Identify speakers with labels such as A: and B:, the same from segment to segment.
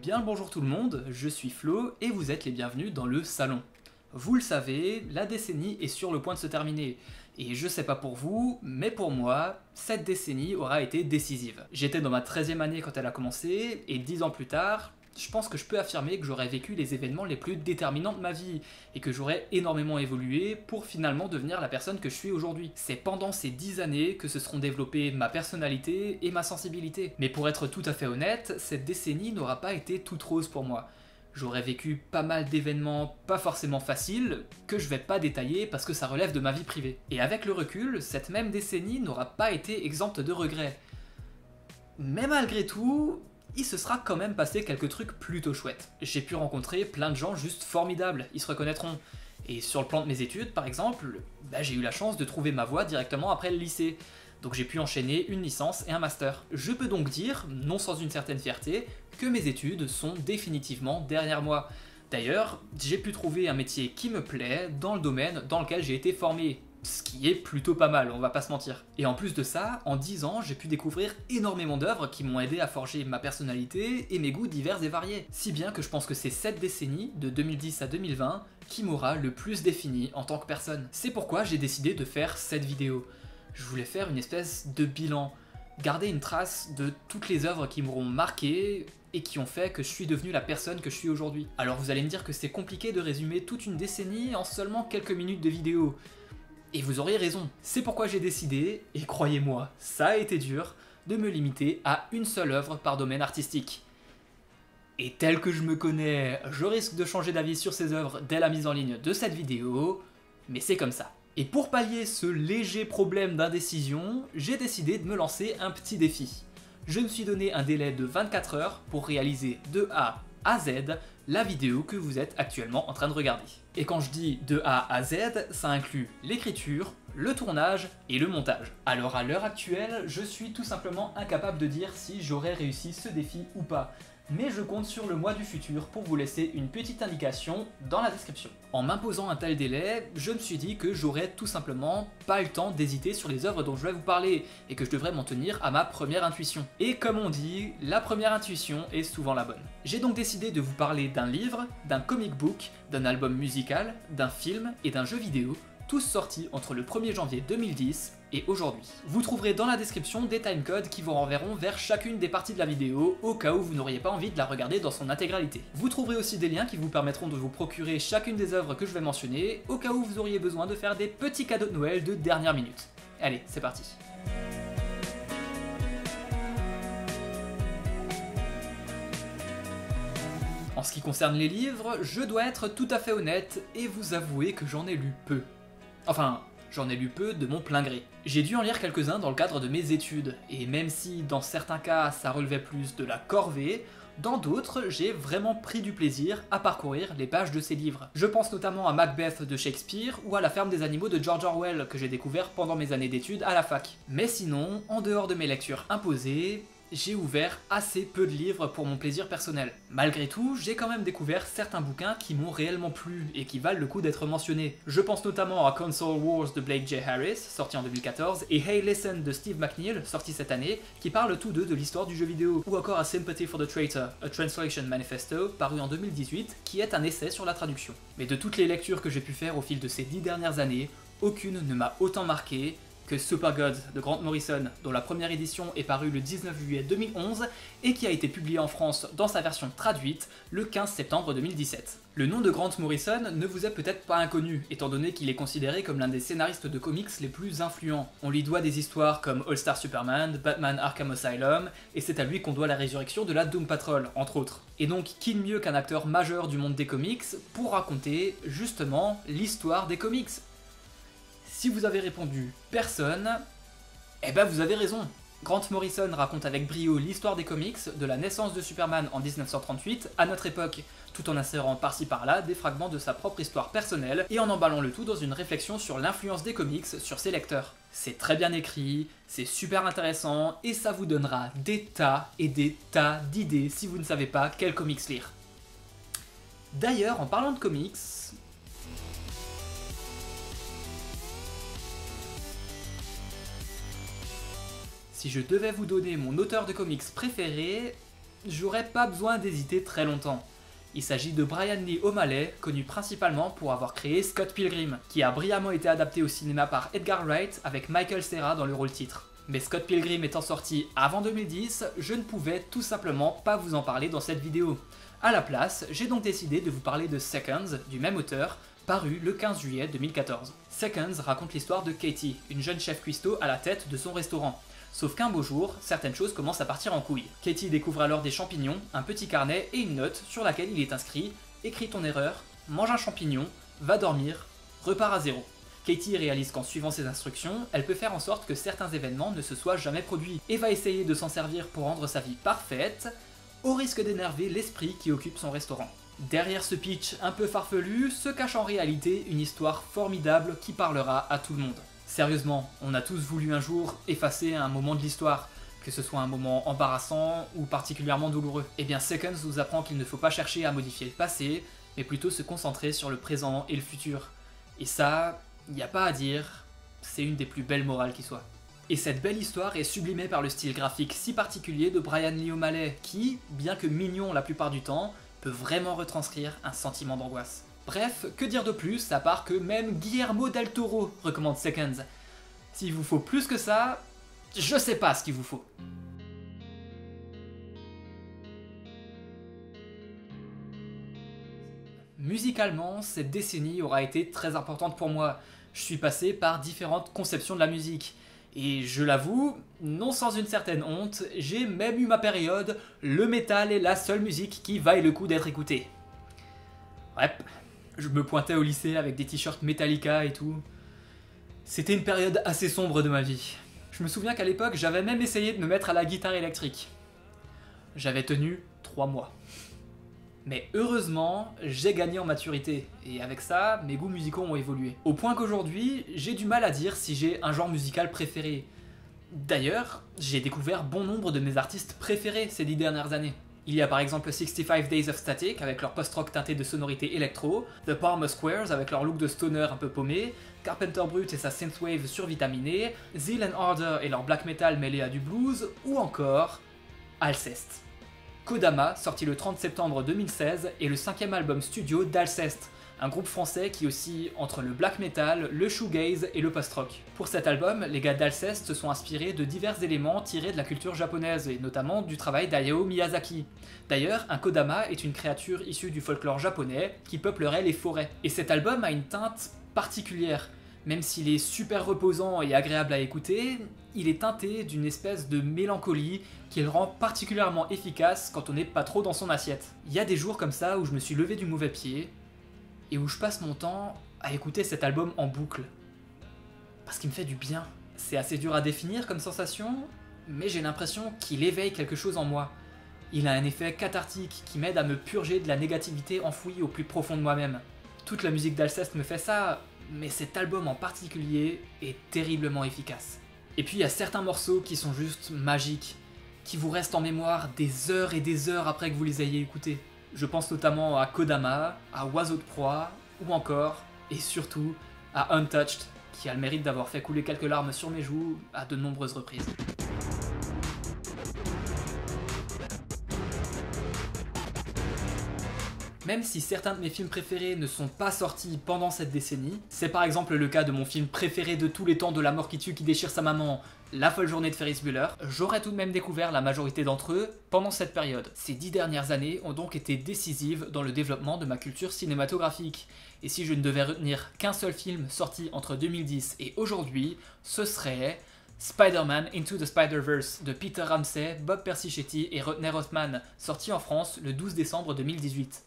A: Bien le bonjour tout le monde, je suis Flo et vous êtes les bienvenus dans le salon. Vous le savez, la décennie est sur le point de se terminer. Et je sais pas pour vous, mais pour moi, cette décennie aura été décisive. J'étais dans ma 13e année quand elle a commencé, et 10 ans plus tard, je pense que je peux affirmer que j'aurais vécu les événements les plus déterminants de ma vie, et que j'aurais énormément évolué pour finalement devenir la personne que je suis aujourd'hui. C'est pendant ces 10 années que se seront développées ma personnalité et ma sensibilité. Mais pour être tout à fait honnête, cette décennie n'aura pas été toute rose pour moi. J'aurais vécu pas mal d'événements pas forcément faciles, que je vais pas détailler parce que ça relève de ma vie privée. Et avec le recul, cette même décennie n'aura pas été exempte de regrets. Mais malgré tout, il se sera quand même passé quelques trucs plutôt chouettes. J'ai pu rencontrer plein de gens juste formidables, ils se reconnaîtront. Et sur le plan de mes études, par exemple, j'ai eu la chance de trouver ma voie directement après le lycée. Donc j'ai pu enchaîner une licence et un master. Je peux donc dire, non sans une certaine fierté, que mes études sont définitivement derrière moi. D'ailleurs, j'ai pu trouver un métier qui me plaît dans le domaine dans lequel j'ai été formé. Ce qui est plutôt pas mal, on va pas se mentir. Et en plus de ça, en 10 ans, j'ai pu découvrir énormément d'œuvres qui m'ont aidé à forger ma personnalité et mes goûts divers et variés. Si bien que je pense que c'est cette décennie, de 2010 à 2020, qui m'aura le plus défini en tant que personne. C'est pourquoi j'ai décidé de faire cette vidéo. Je voulais faire une espèce de bilan, garder une trace de toutes les œuvres qui m'auront marqué et qui ont fait que je suis devenu la personne que je suis aujourd'hui. Alors vous allez me dire que c'est compliqué de résumer toute une décennie en seulement quelques minutes de vidéo. Et vous auriez raison. C'est pourquoi j'ai décidé, et croyez-moi, ça a été dur, de me limiter à une seule œuvre par domaine artistique. Et tel que je me connais, je risque de changer d'avis sur ces œuvres dès la mise en ligne de cette vidéo, mais c'est comme ça. Et pour pallier ce léger problème d'indécision, j'ai décidé de me lancer un petit défi. Je me suis donné un délai de 24 heures pour réaliser de A à Z la vidéo que vous êtes actuellement en train de regarder. Et quand je dis de A à Z, ça inclut l'écriture, le tournage et le montage. Alors à l'heure actuelle, je suis tout simplement incapable de dire si j'aurais réussi ce défi ou pas. Mais je compte sur le mois du futur pour vous laisser une petite indication dans la description. En m'imposant un tel délai, je me suis dit que j'aurais tout simplement pas le temps d'hésiter sur les œuvres dont je vais vous parler, et que je devrais m'en tenir à ma première intuition. Et comme on dit, la première intuition est souvent la bonne. J'ai donc décidé de vous parler d'un livre, d'un comic book, d'un album musical, d'un film et d'un jeu vidéo, tous sortis entre le 1er janvier 2010 et aujourd'hui. Vous trouverez dans la description des timecodes qui vous renverront vers chacune des parties de la vidéo au cas où vous n'auriez pas envie de la regarder dans son intégralité. Vous trouverez aussi des liens qui vous permettront de vous procurer chacune des œuvres que je vais mentionner au cas où vous auriez besoin de faire des petits cadeaux de Noël de dernière minute. Allez, c'est parti. En ce qui concerne les livres, je dois être tout à fait honnête et vous avouer que j'en ai lu peu. Enfin, j'en ai lu peu de mon plein gré. J'ai dû en lire quelques-uns dans le cadre de mes études, et même si dans certains cas ça relevait plus de la corvée, dans d'autres j'ai vraiment pris du plaisir à parcourir les pages de ces livres. Je pense notamment à Macbeth de Shakespeare ou à La ferme des animaux de George Orwell que j'ai découvert pendant mes années d'études à la fac. Mais sinon, en dehors de mes lectures imposées, j'ai ouvert assez peu de livres pour mon plaisir personnel. Malgré tout, j'ai quand même découvert certains bouquins qui m'ont réellement plu et qui valent le coup d'être mentionnés. Je pense notamment à Console Wars de Blake J. Harris, sorti en 2014, et Hey Listen de Steve McNeil, sorti cette année, qui parlent tous deux de l'histoire du jeu vidéo. Ou encore à Sympathy for the Traitor, A Translation Manifesto, paru en 2018, qui est un essai sur la traduction. Mais de toutes les lectures que j'ai pu faire au fil de ces 10 dernières années, aucune ne m'a autant marqué que Super Gods de Grant Morrison, dont la première édition est parue le 19 juillet 2011 et qui a été publiée en France dans sa version traduite le 15 septembre 2017. Le nom de Grant Morrison ne vous est peut-être pas inconnu, étant donné qu'il est considéré comme l'un des scénaristes de comics les plus influents. On lui doit des histoires comme All Star Superman, Batman Arkham Asylum, et c'est à lui qu'on doit la résurrection de la Doom Patrol, entre autres. Et donc, qui de mieux qu'un acteur majeur du monde des comics pour raconter, justement, l'histoire des comics ? Si vous avez répondu personne, eh ben vous avez raison. Grant Morrison raconte avec brio l'histoire des comics, de la naissance de Superman en 1938 à notre époque, tout en insérant par-ci par-là des fragments de sa propre histoire personnelle et en emballant le tout dans une réflexion sur l'influence des comics sur ses lecteurs. C'est très bien écrit, c'est super intéressant et ça vous donnera des tas et des tas d'idées si vous ne savez pas quel comics lire. D'ailleurs, en parlant de comics, si je devais vous donner mon auteur de comics préféré, j'aurais pas besoin d'hésiter très longtemps. Il s'agit de Brian Lee O'Malley, connu principalement pour avoir créé Scott Pilgrim, qui a brillamment été adapté au cinéma par Edgar Wright avec Michael Cera dans le rôle titre. Mais Scott Pilgrim étant sorti avant 2010, je ne pouvais tout simplement pas vous en parler dans cette vidéo. A la place, j'ai donc décidé de vous parler de Seconds, du même auteur, paru le 15 juillet 2014. Seconds raconte l'histoire de Katie, une jeune chef cuistot à la tête de son restaurant. Sauf qu'un beau jour, certaines choses commencent à partir en couille. Katie découvre alors des champignons, un petit carnet et une note sur laquelle il est inscrit « Écris ton erreur, mange un champignon, va dormir, repars à zéro ». Katie réalise qu'en suivant ses instructions, elle peut faire en sorte que certains événements ne se soient jamais produits, et va essayer de s'en servir pour rendre sa vie parfaite, au risque d'énerver l'esprit qui occupe son restaurant. Derrière ce pitch un peu farfelu se cache en réalité une histoire formidable qui parlera à tout le monde. Sérieusement, on a tous voulu un jour effacer un moment de l'histoire, que ce soit un moment embarrassant ou particulièrement douloureux. Eh bien Seconds vous apprend qu'il ne faut pas chercher à modifier le passé, mais plutôt se concentrer sur le présent et le futur. Et ça, y a pas à dire, c'est une des plus belles morales qui soit. Et cette belle histoire est sublimée par le style graphique si particulier de Brian Lee O'Malley, qui, bien que mignon la plupart du temps, peut vraiment retranscrire un sentiment d'angoisse. Bref, que dire de plus, à part que même Guillermo del Toro recommande Seconds. S'il vous faut plus que ça, je sais pas ce qu'il vous faut. Musicalement, cette décennie aura été très importante pour moi. Je suis passé par différentes conceptions de la musique. Et je l'avoue, non sans une certaine honte, j'ai même eu ma période, le métal est la seule musique qui vaille le coup d'être écoutée. Ouais, je me pointais au lycée avec des t-shirts Metallica et tout. C'était une période assez sombre de ma vie. Je me souviens qu'à l'époque, j'avais même essayé de me mettre à la guitare électrique. J'avais tenu 3 mois. Mais heureusement, j'ai gagné en maturité, et avec ça, mes goûts musicaux ont évolué. Au point qu'aujourd'hui, j'ai du mal à dire si j'ai un genre musical préféré. D'ailleurs, j'ai découvert bon nombre de mes artistes préférés ces 10 dernières années. Il y a par exemple 65 Days of Static avec leur post-rock teinté de sonorités électro, The Palmer Squares avec leur look de stoner un peu paumé, Carpenter Brut et sa synthwave survitaminée, Zeal and Ardor et leur black metal mêlé à du blues, ou encore Alceste. Kodama, sorti le 30 septembre 2016, est le 5e album studio d'Alceste, un groupe français qui oscille entre le black metal, le shoegaze et le post-rock. Pour cet album, les gars d'Alceste se sont inspirés de divers éléments tirés de la culture japonaise, et notamment du travail d'Hayao Miyazaki. D'ailleurs, un Kodama est une créature issue du folklore japonais qui peuplerait les forêts. Et cet album a une teinte particulière. Même s'il est super reposant et agréable à écouter, il est teinté d'une espèce de mélancolie qui le rend particulièrement efficace quand on n'est pas trop dans son assiette. Il y a des jours comme ça où je me suis levé du mauvais pied, et où je passe mon temps à écouter cet album en boucle. Parce qu'il me fait du bien. C'est assez dur à définir comme sensation, mais j'ai l'impression qu'il éveille quelque chose en moi. Il a un effet cathartique qui m'aide à me purger de la négativité enfouie au plus profond de moi-même. Toute la musique d'Alceste me fait ça, mais cet album en particulier est terriblement efficace. Et puis il y a certains morceaux qui sont juste magiques, qui vous restent en mémoire des heures et des heures après que vous les ayez écoutés. Je pense notamment à Kodama, à Oiseau de proie, ou encore, et surtout, à Untouched, qui a le mérite d'avoir fait couler quelques larmes sur mes joues à de nombreuses reprises. Même si certains de mes films préférés ne sont pas sortis pendant cette décennie, c'est par exemple le cas de mon film préféré de tous les temps de la mort qui tue qui déchire sa maman, La folle journée de Ferris Bueller, j'aurais tout de même découvert la majorité d'entre eux pendant cette période. Ces 10 dernières années ont donc été décisives dans le développement de ma culture cinématographique, et si je ne devais retenir qu'un seul film sorti entre 2010 et aujourd'hui, ce serait Spider-Man Into the Spider-Verse de Peter Ramsey, Bob Persichetti et Rodney Rothman, sorti en France le 12 décembre 2018.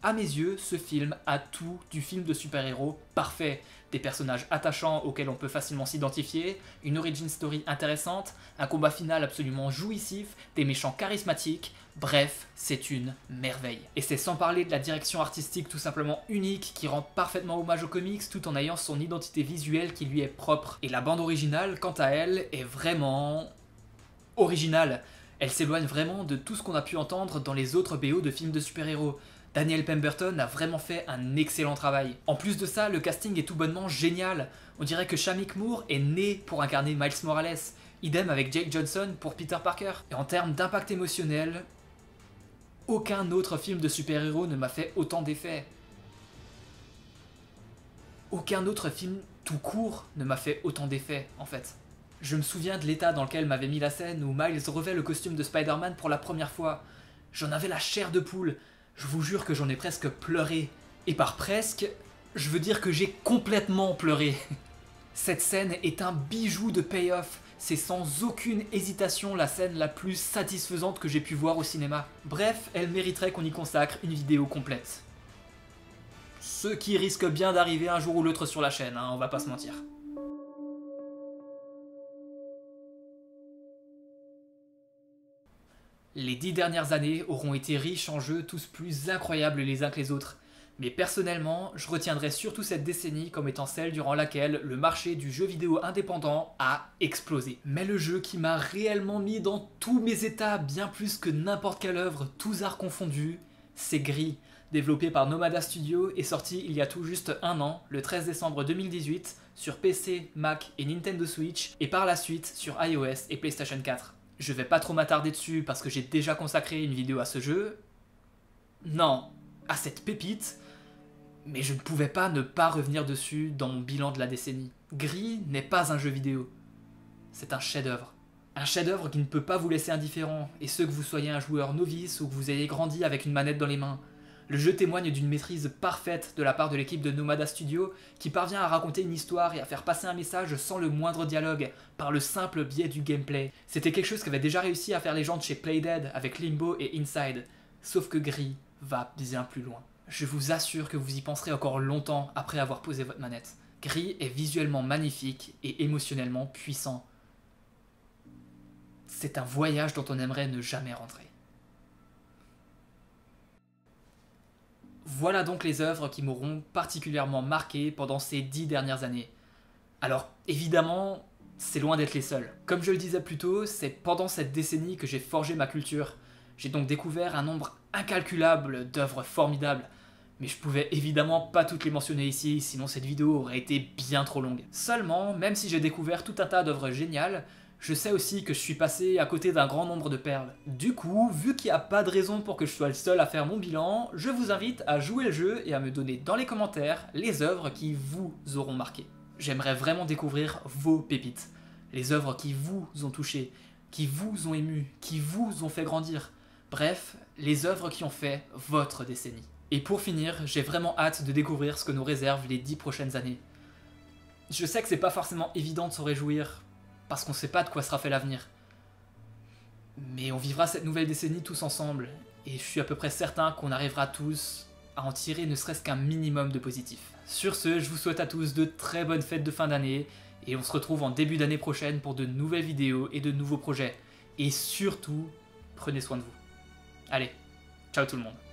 A: À mes yeux, ce film a tout du film de super-héros parfait. Des personnages attachants auxquels on peut facilement s'identifier, une origin story intéressante, un combat final absolument jouissif, des méchants charismatiques, bref, c'est une merveille. Et c'est sans parler de la direction artistique tout simplement unique qui rend parfaitement hommage aux comics tout en ayant son identité visuelle qui lui est propre. Et la bande originale, quant à elle, est vraiment originale. Elle s'éloigne vraiment de tout ce qu'on a pu entendre dans les autres BO de films de super-héros. Daniel Pemberton a vraiment fait un excellent travail. En plus de ça, le casting est tout bonnement génial. On dirait que Shameik Moore est né pour incarner Miles Morales. Idem avec Jake Johnson pour Peter Parker. Et en termes d'impact émotionnel, aucun autre film de super-héros ne m'a fait autant d'effets. Aucun autre film tout court ne m'a fait autant d'effets, en fait. Je me souviens de l'état dans lequel m'avait mis la scène où Miles revêt le costume de Spider-Man pour la première fois. J'en avais la chair de poule. Je vous jure que j'en ai presque pleuré. Et par presque, je veux dire que j'ai complètement pleuré. Cette scène est un bijou de payoff. C'est sans aucune hésitation la scène la plus satisfaisante que j'ai pu voir au cinéma. Bref, elle mériterait qu'on y consacre une vidéo complète. Ce qui risque bien d'arriver un jour ou l'autre sur la chaîne, hein, on va pas se mentir. Les 10 dernières années auront été riches en jeux tous plus incroyables les uns que les autres. Mais personnellement, je retiendrai surtout cette décennie comme étant celle durant laquelle le marché du jeu vidéo indépendant a explosé. Mais le jeu qui m'a réellement mis dans tous mes états, bien plus que n'importe quelle œuvre, tous arts confondus, c'est Gris, développé par Nomada Studio et sorti il y a tout juste un an, le 13 décembre 2018, sur PC, Mac et Nintendo Switch, et par la suite sur iOS et PlayStation 4. Je vais pas trop m'attarder dessus parce que j'ai déjà consacré une vidéo à ce jeu. Non, à cette pépite. Mais je ne pouvais pas ne pas revenir dessus dans mon bilan de la décennie. Gris n'est pas un jeu vidéo. C'est un chef-d'œuvre. Un chef-d'œuvre qui ne peut pas vous laisser indifférent, et ce que vous soyez un joueur novice ou que vous ayez grandi avec une manette dans les mains. Le jeu témoigne d'une maîtrise parfaite de la part de l'équipe de Nomada Studio qui parvient à raconter une histoire et à faire passer un message sans le moindre dialogue, par le simple biais du gameplay. C'était quelque chose qu'avaient déjà réussi à faire les gens de chez Playdead avec Limbo et Inside, sauf que Gris va bien plus loin. Je vous assure que vous y penserez encore longtemps après avoir posé votre manette. Gris est visuellement magnifique et émotionnellement puissant. C'est un voyage dont on aimerait ne jamais rentrer. Voilà donc les œuvres qui m'auront particulièrement marqué pendant ces 10 dernières années. Alors, évidemment, c'est loin d'être les seuls. Comme je le disais plus tôt, c'est pendant cette décennie que j'ai forgé ma culture. J'ai donc découvert un nombre incalculable d'œuvres formidables. Mais je pouvais évidemment pas toutes les mentionner ici, sinon cette vidéo aurait été bien trop longue. Seulement, même si j'ai découvert tout un tas d'œuvres géniales, je sais aussi que je suis passé à côté d'un grand nombre de perles. Du coup, vu qu'il n'y a pas de raison pour que je sois le seul à faire mon bilan, je vous invite à jouer le jeu et à me donner dans les commentaires les œuvres qui vous auront marqué. J'aimerais vraiment découvrir vos pépites, les œuvres qui vous ont touché, qui vous ont ému, qui vous ont fait grandir. Bref, les œuvres qui ont fait votre décennie. Et pour finir, j'ai vraiment hâte de découvrir ce que nous réservent les 10 prochaines années. Je sais que c'est pas forcément évident de s'en réjouir, parce qu'on sait pas de quoi sera fait l'avenir. Mais on vivra cette nouvelle décennie tous ensemble, et je suis à peu près certain qu'on arrivera tous à en tirer ne serait-ce qu'un minimum de positif. Sur ce, je vous souhaite à tous de très bonnes fêtes de fin d'année, et on se retrouve en début d'année prochaine pour de nouvelles vidéos et de nouveaux projets. Et surtout, prenez soin de vous. Allez, ciao tout le monde.